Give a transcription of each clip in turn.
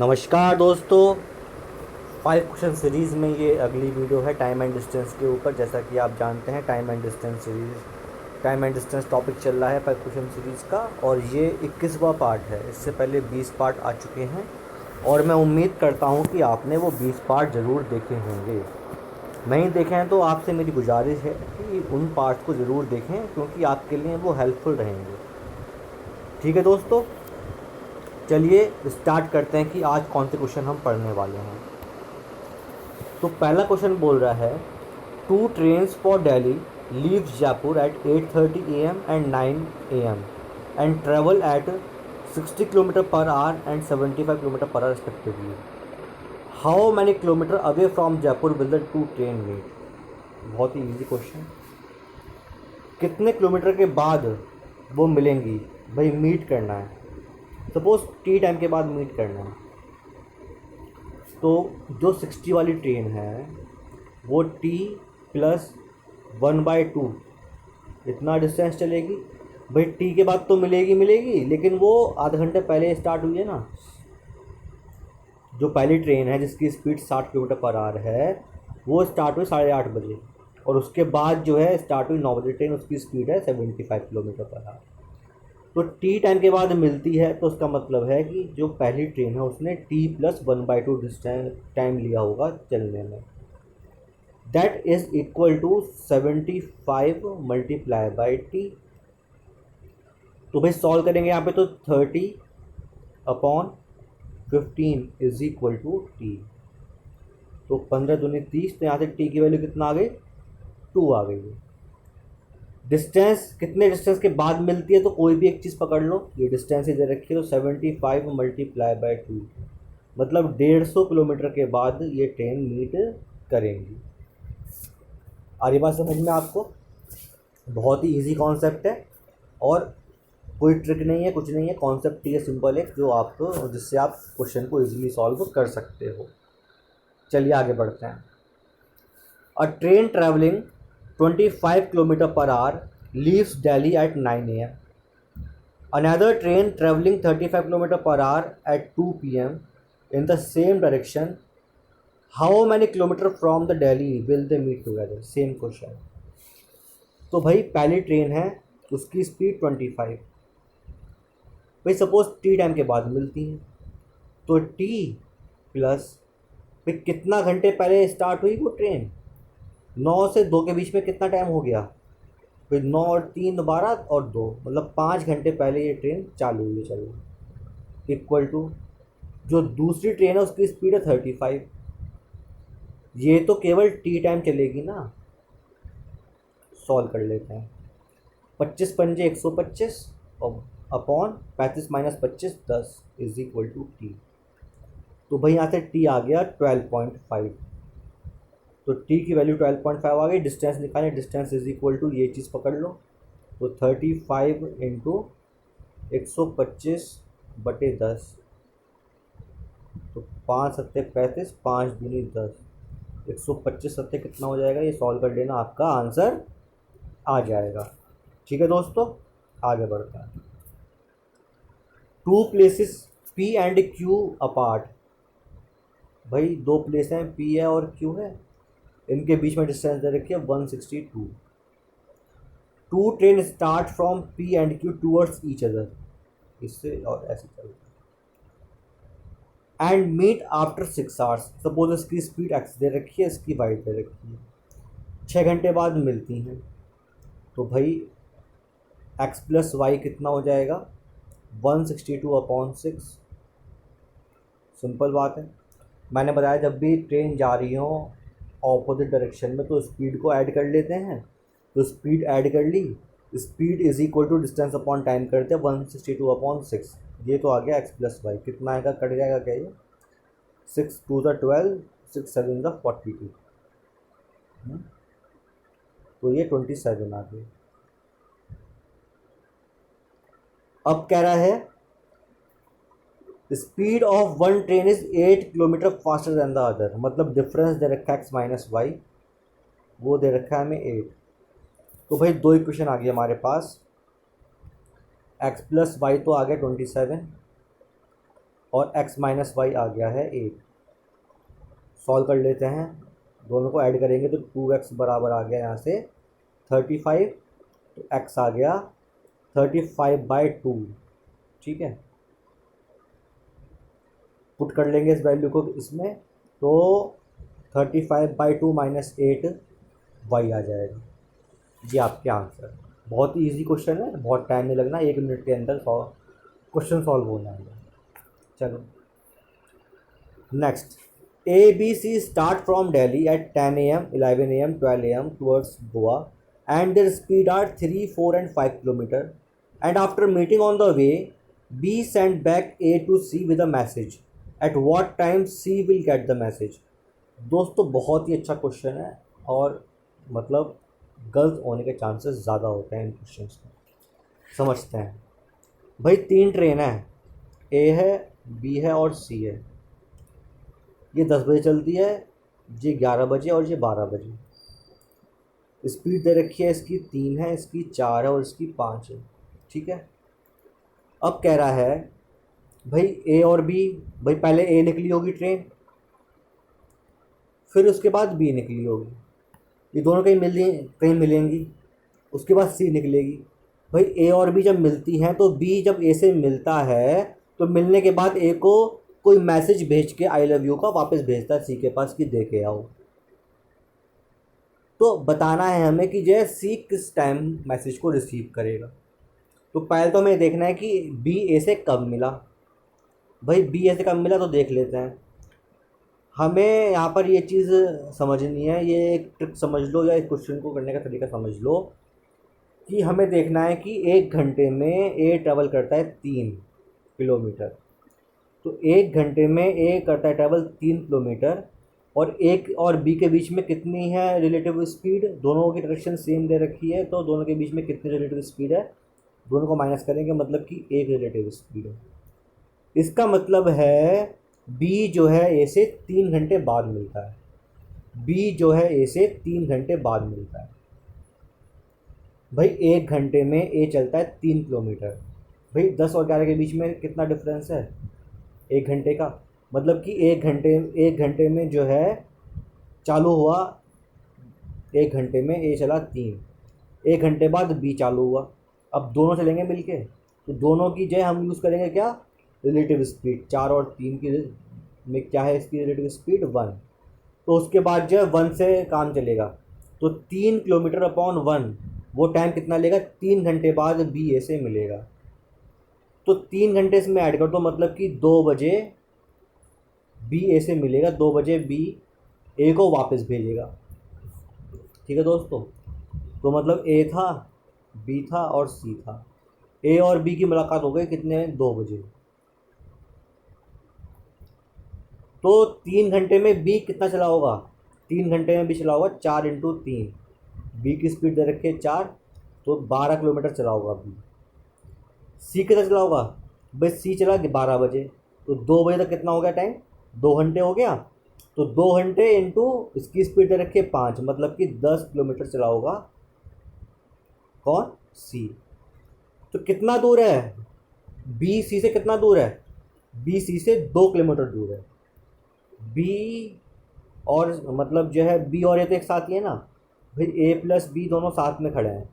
नमस्कार दोस्तों, 5 question series में ये अगली वीडियो है टाइम एंड डिस्टेंस के ऊपर। जैसा कि आप जानते हैं time and distance series, time and distance topic चल रहा है 5 क्वेश्चन सीरीज़ का, और ये 21वां पार्ट है। इससे पहले 20 पार्ट आ चुके हैं और मैं उम्मीद करता हूँ कि आपने वो 20 पार्ट ज़रूर देखे होंगे। नहीं देखे हैं तो आपसे मेरी गुजारिश है कि उन पार्ट को ज़रूर देखें, क्योंकि आपके लिए वो हेल्पफुल रहेंगे। ठीक है दोस्तों, चलिए स्टार्ट करते हैं कि आज कौन से क्वेश्चन हम पढ़ने वाले हैं। तो पहला क्वेश्चन बोल रहा है, 2 trains for Delhi leaves Jaipur at 8:30 AM and 9 AM and travel at 60 kilometre per hour and 75 kilometre per hour respectively. How many kilometre away from Jaipur will the 2 train meet? बहुत ही इजी क्वेश्चन। कितने किलोमीटर के बाद वो मिलेंगी? भाई मीट करना है, सपोज टी टाइम के बाद मीट करना है। तो जो 60 वाली ट्रेन है वो टी प्लस 1/2 इतना डिस्टेंस चलेगी। भाई टी के बाद तो मिलेगी मिलेगी, लेकिन वो आधे घंटे पहले स्टार्ट हुई है ना। जो पहली ट्रेन है जिसकी स्पीड 60 किलोमीटर पर आवर है, वो स्टार्ट हुई 8:30 बजे, और उसके बाद जो है स्टार्ट हुई 9 बजे ट्रेन, उसकी स्पीड है 75 किलोमीटर पर आवर। तो टी टाइम के बाद मिलती है, तो उसका मतलब है कि जो पहली ट्रेन है उसने टी प्लस 1/2 डिस्टेंस टाइम लिया होगा चलने में। That is equal to 75 multiply by T. तो भाई सॉल्व करेंगे यहाँ पे, तो 30/15 इज इक्वल टू टी। तो 15 दूनी 30, तो यहाँ से टी की वैल्यू कितना आ गई? 2 आ गई है। डिस्टेंस कितने डिस्टेंस के बाद मिलती है, तो कोई भी एक चीज़ पकड़ लो। ये डिस्टेंस इधर रखिए, तो 75 मल्टीप्लाई बाई 2 मतलब 150 किलोमीटर के बाद ये ट्रेन मीट करेंगी। आ रही बात समझ में आपको? बहुत ही इजी कॉन्सेप्ट है और कोई ट्रिक नहीं है, कुछ नहीं है। कॉन्सेप्ट ये सिंपल है जो आपको, जिससे आप क्वेश्चन को इजीली सॉल्व कर सकते हो। चलिए आगे बढ़ते हैं। A train travelling 25 kilometre per hour leaves Delhi at 9 AM. Another train traveling 35 km per hour at 2 p.m. in the same direction. How many kilometer from the Delhi will they meet together? Same question. तो भाई पहली train है, उसकी speed 25। भाई suppose T time के बाद मिलती है, तो टी प्लस भाई कितना घंटे पहले स्टार्ट हुई वो ट्रेन? 9 से 2 के बीच में कितना टाइम हो गया? फिर 9 और 3 12 और 2, मतलब 5 घंटे पहले ये ट्रेन चालू हुई है चलो। इक्वल टू जो दूसरी ट्रेन है उसकी स्पीड है 35। ये तो केवल टी टाइम चलेगी ना। सॉल्व कर लेते हैं। 25 पंजे 125 और upon 35 - 25 10 is equal to T. तो भाई यहाँ से टी आ गया 12.5। तो टी की वैल्यू 12.5 आ गई। डिस्टेंस निकालें, डिस्टेंस इज इक्वल टू ये चीज़ पकड़ लो, तो 35 इंटू 125/10, तो 5×7 = 35, 5×2 = 10, 125 कितना हो जाएगा? ये सॉल्व कर लेना, आपका आंसर आ जाएगा। ठीक है दोस्तों, आगे बढ़ते हैं। 2 places P and Q apart. भाई 2 प्लेस हैं, पी है और क्यू है, इनके बीच में डिस्टेंस दे रखी है 162। 2 train start from P and Q towards each other, इससे और ऐसे चलता है, and meet after 6 hours. Suppose इसकी स्पीड एक्स दे रखी है, इसकी वाई दे रखी है, 6 घंटे बाद मिलती हैं। तो भाई एक्स प्लस वाई कितना हो जाएगा? 162/6। सिंपल बात है। मैंने बताया जब भी ट्रेन जा रही हो ऑपोजिट डायरेक्शन में, तो स्पीड को ऐड कर लेते हैं। तो स्पीड ऐड कर ली, speed is equal to distance upon time करते हैं 162/6। ये तो आ गया एक्स प्लस वाई। कितना आएगा? कट जाएगा क्या ये? 6×2 = 12, 6×7 = 42। तो ये 27 आ गई। अब कह रहा है speed of one train is 8 kilometre faster than the other, मतलब डिफरेंस दे रखा है एक्स माइनस वाई, वो दे रखा है हमें 8। तो भाई 2 इक्वेशन आ गई हमारे पास। एक्स प्लस वाई तो आ गया 27, और x माइनस वाई आ गया है 8। सॉल्व कर लेते हैं, दोनों को ऐड करेंगे तो 2x बराबर आ गया यहाँ से 35, तो x आ गया 35/2। ठीक है, पुट कर लेंगे इस वैल्यू को इसमें, तो 35/2 माइनस 8 वाई आ जाएगा। ये आपके आंसर। बहुत ही ईजी क्वेश्चन है, बहुत टाइम नहीं लगना, 1 मिनट के अंदर क्वेश्चन सॉल्व होना है। चलो next, ABC start from Delhi at 10 a.m., 11 a.m., 12 a.m. towards Goa, and their speed are 3, 4, and 5 kilometer. And after meeting on the way, B sent back A to C with a message. At what time C will get the message? दोस्तों बहुत ही अच्छा question है, और मतलब गलत होने के chances ज़्यादा होते हैं इन क्वेश्चंस में। समझते हैं भाई, 3 ट्रेन है, A है, B है और C है। ये 10 बजे चलती है, ये 11 बजे और ये 12 बजे। स्पीड दे रखी है, इसकी 3 है, इसकी 4 है और इसकी 5 है। ठीक है, अब कह रहा है भाई ए और बी, भाई पहले ए निकली होगी ट्रेन, फिर उसके बाद बी निकली होगी, ये दोनों कहीं मिलेंगी, उसके बाद सी निकलेगी। भाई ए और बी जब मिलती हैं तो बी जब ए से मिलता है तो मिलने के बाद ए को कोई मैसेज भेज के आई लव यू का वापस भेजता है सी के पास कि दे के आओ। तो बताना है हमें कि जो सी किस टाइम मैसेज को रिसीव करेगा। तो पहले तो हमें देखना है कि बी ए से कब मिला। भाई बी ए से कब मिला तो देख लेते हैं। हमें यहाँ पर ये चीज़ समझनी है, ये एक ट्रिक समझ लो या एक क्वेश्चन को करने का तरीका समझ लो कि हमें देखना है कि 1 घंटे में ए ट्रैवल करता है 3 किलोमीटर। तो 1 घंटे में ए करता है ट्रैवल 3 किलोमीटर, और एक और बी के बीच में कितनी है रिलेटिव स्पीड, दोनों की डायरेक्शन सेम दे रखी है, तो दोनों के बीच में कितनी रिलेटिव स्पीड है, दोनों को माइनस करेंगे, मतलब कि 1 रिलेटिव स्पीड है। इसका मतलब है बी जो है ए से 3 घंटे बाद मिलता है, बी जो है ए से 3 घंटे बाद मिलता है। भाई 1 घंटे में ए चलता है 3 किलोमीटर, भाई 10 और 11 के बीच में कितना डिफरेंस है, 1 घंटे का, मतलब कि 1 घंटे में जो है चालू हुआ, 1 घंटे में ए चला 3, 1 घंटे बाद बी चालू हुआ। अब दोनों चलेंगे मिलके, तो दोनों की जो हम यूज़ करेंगे क्या, रिलेटिव स्पीड। 4 और 3 की में क्या है इसकी रिलेटिव स्पीड 1, तो उसके बाद जो है 1 से काम चलेगा, तो 3 किलोमीटर अपॉन 1 वो टाइम कितना लेगा, 3 घंटे बाद बी ए से मिलेगा। तो 3 घंटे इसमें ऐड कर दो, मतलब कि 2 बजे बी ए से मिलेगा, 2 बजे बी ए को वापस भेजेगा। ठीक है दोस्तों, तो मतलब ए था, बी था और सी था। ए और बी की मुलाकात हो गई कितने, 2 बजे। तो 3 घंटे में बी कितना चला होगा, 3 घंटे में बी चला होगा 4 × 3, बी की स्पीड दे रखी है 4, तो 12 किलोमीटर चला होगा बी। सी कितना चला होगा, भाई सी चला 12 बजे, तो 2 बजे तक कितना हो गया टाइम, 2 घंटे हो गया, तो 2 घंटे इंटू इसकी स्पीड दे रखी है 5, मतलब कि 10 किलोमीटर चला होगा कौन, सी। तो कितना दूर है बी सी से, कितना दूर है, बी सी से 2 किलोमीटर दूर है। बी और मतलब जो है बी और ए तो एक साथ ही है ना, भाई ए प्लस बी दोनों साथ में खड़े हैं,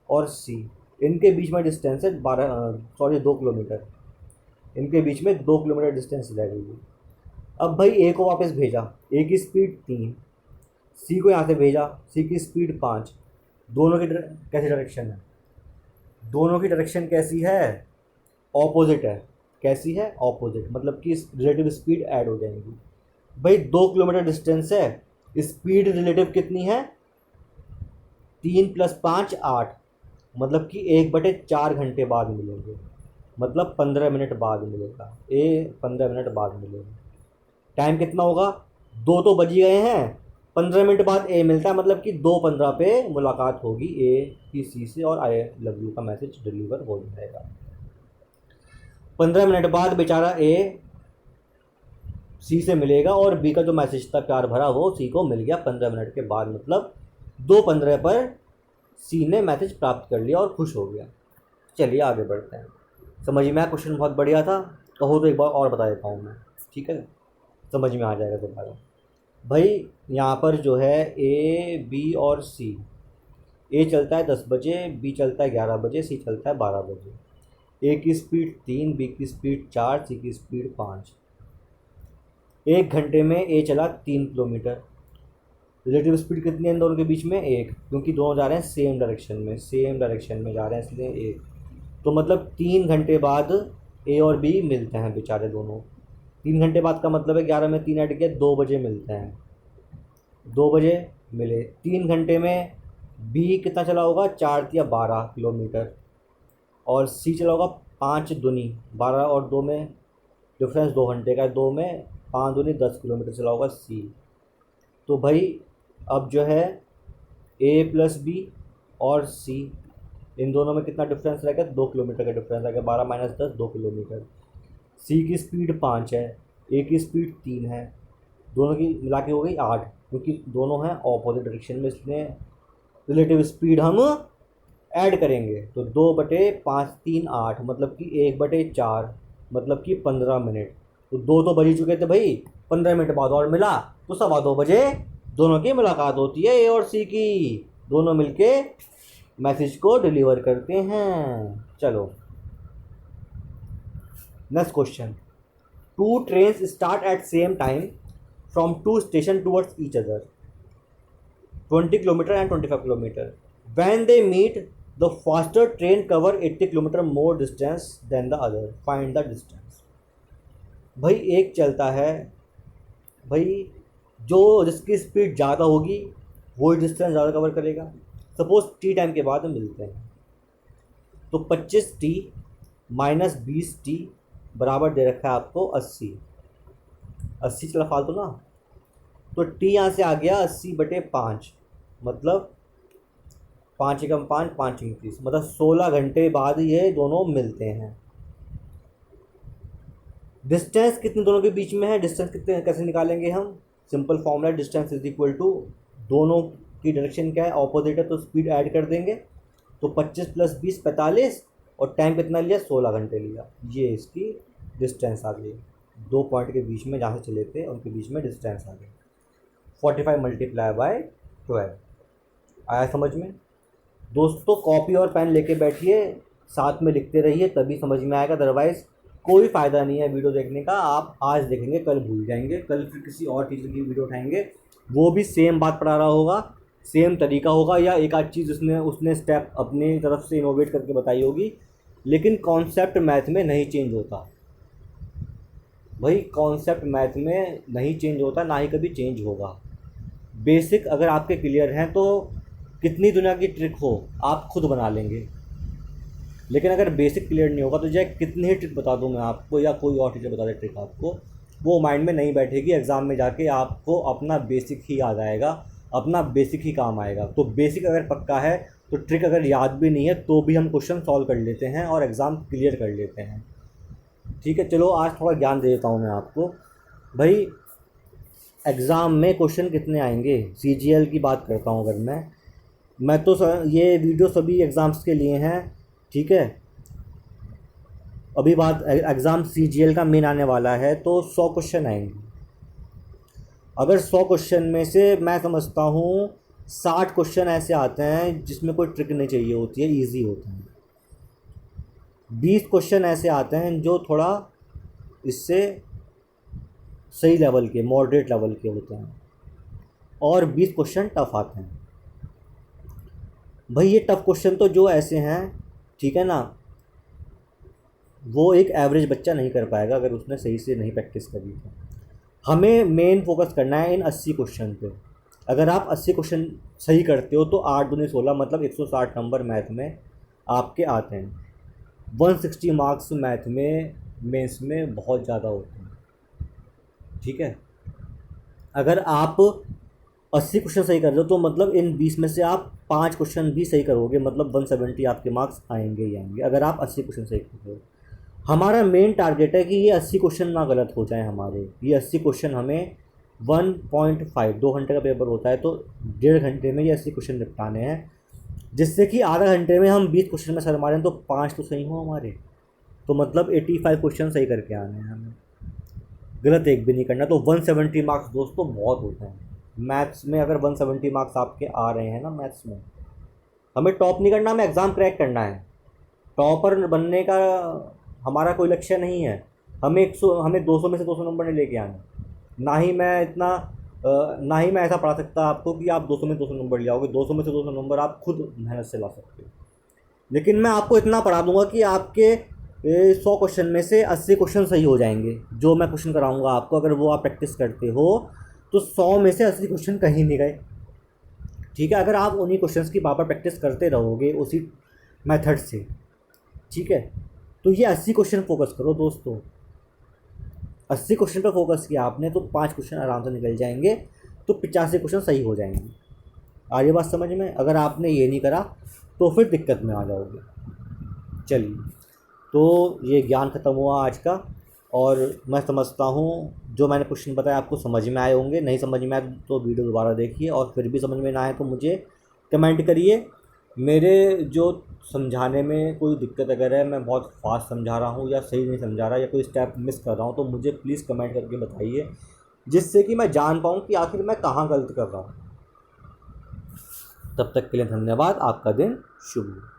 और सी, इनके बीच में डिस्टेंस है 2 किलोमीटर, इनके बीच में 2 किलोमीटर डिस्टेंस रह गई है। अब भाई ए को वापस भेजा, ए की स्पीड 3, सी को यहाँ से भेजा, सी की स्पीड 5, दोनों की कैसी डायरेक्शन है, दोनों की डायरेक्शन कैसी है, ऑपोजिट है। कैसी है, ऑपोजिट, मतलब कि रिलेटिव स्पीड ऐड हो जाएंगी। भाई 2 किलोमीटर डिस्टेंस है, स्पीड रिलेटिव कितनी है, 3 + 5 8, मतलब कि 1/4 घंटे बाद मिलेंगे, मतलब 15 मिनट बाद मिलेगा, ए 15 मिनट बाद मिलेगा। टाइम कितना होगा, 2 तो बज गए हैं, 15 मिनट बाद ए मिलता है, मतलब कि 2:15 पे मुलाकात होगी ए की सी से, और आई लव यू का मैसेज डिलीवर हो जाएगा। 15 मिनट बाद बेचारा ए सी से मिलेगा, और बी का जो मैसेज था प्यार भरा वो सी को मिल गया 15 मिनट के बाद, मतलब 2:15 पर सी ने मैसेज प्राप्त कर लिया और खुश हो गया। चलिए आगे बढ़ते हैं। समझ में आया, क्वेश्चन बहुत बढ़िया था। कहो तो एक बार और बता देता हूँ मैं, ठीक है, समझ में आ जाएगा दोबारा। भाई यहाँ पर जो है ए बी और सी, ए चलता है 10 बजे, बी चलता है 11 बजे, सी चलता है 12 बजे। ए की स्पीड 3, बी की स्पीड 4, सी की स्पीड 5। 1 घंटे में ए चला 3 किलोमीटर। रिलेटिव स्पीड कितनी है इन दोनों के बीच में? 1, क्योंकि दोनों जा रहे हैं सेम डायरेक्शन में जा रहे हैं, इसलिए 1। तो मतलब 3 घंटे बाद ए और बी मिलते हैं बेचारे दोनों। 3 घंटे बाद का मतलब है 11 में 3 ऐड किया, 2 बजे मिलते हैं। 2 बजे मिले। 3 घंटे में बी कितना चला होगा? 4 या 12 किलोमीटर। और सी चला होगा 5 दूनी 12, और 2 में डिफरेंस 2 घंटे का है, 2 में 5 दूनी 10 किलोमीटर चला होगा सी। तो भाई अब जो है ए प्लस बी और सी, इन दोनों में कितना डिफरेंस रहेगा? 2 किलोमीटर का डिफरेंस रहेगा। 12 - 10 2 किलोमीटर। सी की स्पीड 5 है, ए की स्पीड 3 है, दोनों की मिला के हो गई 8, क्योंकि दोनों हैं ऑपोजिट डायरेक्शन में, इसलिए रिलेटिव स्पीड हम ऐड करेंगे। तो 2/5 3 8, मतलब कि 1/4, मतलब कि 15 मिनट। तो 2 तो बज ही चुके थे भाई, 15 मिनट बाद और मिला, तो 2:15 दोनों की मुलाकात होती है ए और सी की। दोनों मिलके मैसेज को डिलीवर करते हैं। चलो next question. 2 trains start at same time from 2 station towards each other, 20 kilometre and 25 kilometre. When they meet, the faster train cover 80 kilometre more distance than the other. Find the distance. भाई एक चलता है, भाई जो जिसकी speed ज़्यादा होगी वो डिस्टेंस ज़्यादा कवर करेगा। सपोज टी टाइम के बाद मिलते हैं, तो 25T माइनस 20T बराबर दे रखा है आपको 80। 80 चला फालतू ना, तो टी यहाँ से आ गया 80/5, मतलब 5 एकम 5 5 30, मतलब 16 घंटे बाद ये दोनों मिलते हैं। डिस्टेंस कितने दोनों के बीच में है? डिस्टेंस कितने कैसे निकालेंगे हम? Simple formula, distance is equal to, दोनों की डायरेक्शन क्या है? ऑपोजिट है, तो स्पीड ऐड कर देंगे। तो 25 + 20 45, और टाइम कितना लिया? 16 घंटे लिया। ये इसकी डिस्टेंस आ गई। 2 पॉइंट के बीच में जहाँ से चले थे उनके बीच में डिस्टेंस आ गई। 45 × 12। आया समझ में? दोस्तों कॉपी और पेन लेके बैठिए, साथ में लिखते रहिए, तभी समझ में आएगा, अदरवाइज़ कोई फ़ायदा नहीं है वीडियो देखने का। आप आज देखेंगे कल भूल जाएंगे, कल फिर किसी और टीचर की वीडियो उठाएंगे, वो भी सेम बात पढ़ा रहा होगा, सेम तरीका होगा, या एक आध चीज़ उसने स्टेप अपनी तरफ से इनोवेट करके बताई होगी, लेकिन कॉन्सेप्ट मैथ में नहीं चेंज होता भाई। कॉन्सेप्ट मैथ में नहीं चेंज होता, ना ही कभी चेंज होगा। बेसिक अगर आपके क्लियर हैं तो कितनी दुनिया की ट्रिक हो आप खुद बना लेंगे, लेकिन अगर बेसिक क्लियर नहीं होगा तो चाहे कितनी ही ट्रिक बता दूँ मैं आपको, या कोई और टीचर बता दे ट्रिक आपको, वो माइंड में नहीं बैठेगी। एग्ज़ाम में जाके आपको अपना बेसिक ही याद आएगा, अपना बेसिक ही काम आएगा। तो बेसिक अगर पक्का है तो ट्रिक अगर याद भी नहीं है तो भी हम क्वेश्चन सॉल्व कर लेते हैं और एग्ज़ाम क्लियर कर लेते हैं। ठीक है, चलो आज थोड़ा ज्ञान दे देता हूँ मैं आपको। भाई एग्ज़ाम में क्वेश्चन कितने आएंगे? CGL की बात करता हूँ अगर मैं तो ये वीडियो सभी एग्ज़ाम्स के लिए हैं, ठीक है। अभी बात एग्ज़ाम CGL का मेन आने वाला है, तो 100 क्वेश्चन आएंगे। अगर 100 क्वेश्चन में से मैं समझता हूँ 60 क्वेश्चन ऐसे आते हैं जिसमें कोई ट्रिक नहीं चाहिए होती है, ईजी होते हैं। 20 क्वेश्चन ऐसे आते हैं जो थोड़ा इससे सही लेवल के, मॉडरेट लेवल के होते हैं, और 20 क्वेश्चन टफ आते हैं। भाई ये टफ क्वेश्चन तो जो ऐसे हैं, ठीक है ना, वो एक एवरेज बच्चा नहीं कर पाएगा अगर उसने सही से नहीं प्रैक्टिस करी तो। हमें मेन फोकस करना है इन 80 क्वेश्चन पे। अगर आप 80 क्वेश्चन सही करते हो तो 8 दूनी 16, मतलब 160 नंबर मैथ में आपके आते हैं। 160 मार्क्स मैथ में मेंस में बहुत ज़्यादा होते हैं, ठीक है। अगर आप 80 क्वेश्चन सही कर रहे हो तो मतलब इन 20 में से आप 5 क्वेश्चन भी सही करोगे, मतलब 170 आपके मार्क्स आएंगे ही आएंगे अगर आप 80 क्वेश्चन सही कर रहे हो। हमारा मेन टारगेट है कि ये 80 क्वेश्चन ना गलत हो जाए हमारे। ये 80 क्वेश्चन हमें 1.5 2 घंटे का पेपर होता है, तो 1.5 घंटे में ये 80 क्वेश्चन निपटाने हैं, जिससे कि आधा घंटे में हम 20 क्वेश्चन में सर मारें तो 5 तो सही हो हमारे। तो मतलब 85 क्वेश्चन सही करके आने हैं हमें, गलत एक भी नहीं करना। तो 170 मार्क्स दोस्तों बहुत होते हैं मैथ्स में। अगर 170 मार्क्स आपके आ रहे हैं ना मैथ्स में, हमें टॉप नहीं करना, हमें एग्ज़ाम क्रैक करना है। टॉपर बनने का हमारा कोई लक्ष्य नहीं है। हमें 200 में से 200 नंबर नहीं लेके आने। ना ही मैं ऐसा पढ़ा सकता आपको कि आप 200 में 200 नंबर ले आओगे। 200 में से 200 नंबर आप खुद मेहनत से ला सकते हो। लेकिन मैं आपको इतना पढ़ा दूंगा कि आपके 100 क्वेश्चन में से 80 क्वेश्चन सही हो जाएंगे। जो मैं क्वेश्चन कराऊंगा आपको, अगर वो आप प्रैक्टिस करते हो तो 100 में से 80 क्वेश्चन कहीं नहीं गए। ठीक है, अगर आप उन्हीं क्वेश्चंस की बार बार प्रैक्टिस करते रहोगे उसी मेथड से, ठीक है, तो ये 80 क्वेश्चन फोकस करो दोस्तों। 80 क्वेश्चन पर फोकस किया आपने तो 5 क्वेश्चन आराम से निकल जाएंगे, तो 85 क्वेश्चन सही हो जाएंगे। आ रही बात समझ में? अगर आपने ये नहीं करा तो फिर दिक्कत में आ जाओगे। चलिए, तो ये ज्ञान ख़त्म हुआ आज का, और मैं समझता हूँ जो मैंने क्वेश्चन बताया आपको समझ में आए होंगे। नहीं समझ में आए तो वीडियो दोबारा देखिए, और फिर भी समझ में ना आए तो मुझे कमेंट करिए। मेरे जो समझाने में कोई दिक्कत अगर है, मैं बहुत फास्ट समझा रहा हूँ या सही नहीं समझा रहा या कोई स्टेप मिस कर रहा हूँ, तो मुझे प्लीज़ कमेंट करके बताइए, जिससे कि मैं जान पाऊँ कि आखिर मैं कहाँ गलत कर रहा हूँ। तब तक के लिए धन्यवाद। आपका दिन शुभ हो।